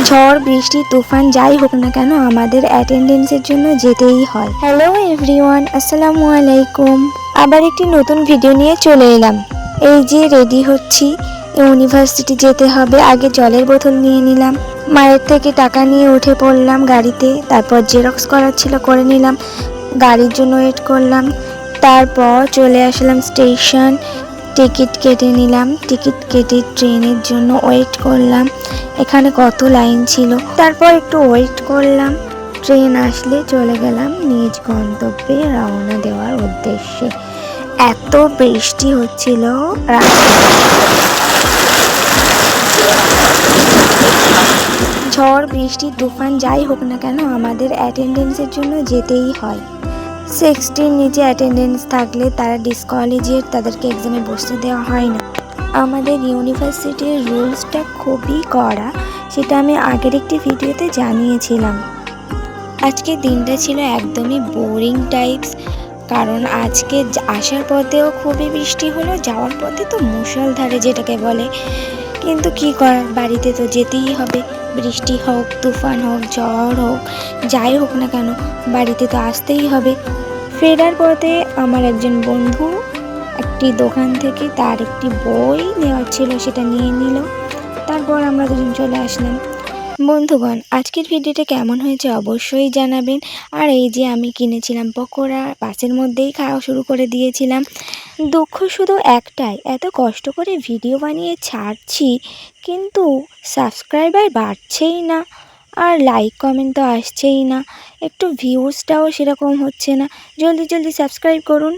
ঝড় বৃষ্টি তুফান যাই হোক না কেন আমাদের অ্যাটেন্ডেন্সের জন্য যেতেই হয়। হ্যালো এভরিওয়ান, আসসালামু আলাইকুম। আবার একটি নতুন ভিডিও নিয়ে চলে এলাম। এই যে রেডি হচ্ছি, ইউনিভার্সিটি যেতে হবে। আগে জলের বোতল নিয়ে নিলাম, মায়ের থেকে টাকা নিয়ে উঠে পড়লাম গাড়িতে। তারপর জেরক্স করার ছিল, করে নিলাম। গাড়ির জন্য ওয়েট করলাম। তারপর চলে আসলাম স্টেশন, টিকিট কেটে নিলাম। টিকিট কেটে ট্রেনের জন্য ওয়েট করলাম। এখানে কত লাইন ছিল। তারপর একটু ওয়েট করলাম, ট্রেন আসলে চলে গেলাম নিজ গন্তব্যে রওনা দেওয়ার উদ্দেশ্যে। এত বৃষ্টি হচ্ছিল ঝড় বৃষ্টি তুফান যাই হোক না কেন আমাদের অ্যাটেন্ডেন্সের জন্য যেতেই হয়। 60 নিচে অ্যাটেন্ডেন্স থাকলে তারা ডিসকোয়ালিফাইড, তাদেরকে এক্সামে বসতে দেওয়া হয় না। আমাদের ইউনিভার্সিটির রুলসটা খুবই কড়া, সেটা আমি আগের একটি ভিডিওতে জানিয়েছিলাম। আজকে দিনটা ছিল একদমই বোরিং টাইপস, কারণ আজকে আসার পথেও খুবই বৃষ্টি হলো, যাওয়ার পথে তো মুষলধারে যেটাকে বলে। কিন্তু কি করার, বাড়িতে তো যেতেই হবে। বৃষ্টি হোক, তুফান হোক, ঝড় হোক, যাই হোক না কেন বাড়িতে তো আসতেই হবে। ফেরার পথে আমার একজন বন্ধু একটি দোকান থেকে তার একটি বই নেওয়ার ছিল, সেটা নিয়ে নিল। তারপর আমরা দুজন চলে আসলাম। বন্ধুগণ, আজকের ভিডিওটা কেমন হয়েছে অবশ্যই জানাবেন। আর এই যে আমি কিনেছিলাম পকোড়া, বাসের মধ্যেই খাওয়া শুরু করে দিয়েছিলাম। দুঃখ শুধু একটাই, এত কষ্ট করে ভিডিও বানিয়ে ছাড়ছি কিন্তু সাবস্ক্রাইবার বাড়ছেই না, আর লাইক কমেন্ট তো আসছেই না, একটু ভিউজটাও সেরকম হচ্ছে না। জলদি জলদি সাবস্ক্রাইব করুন।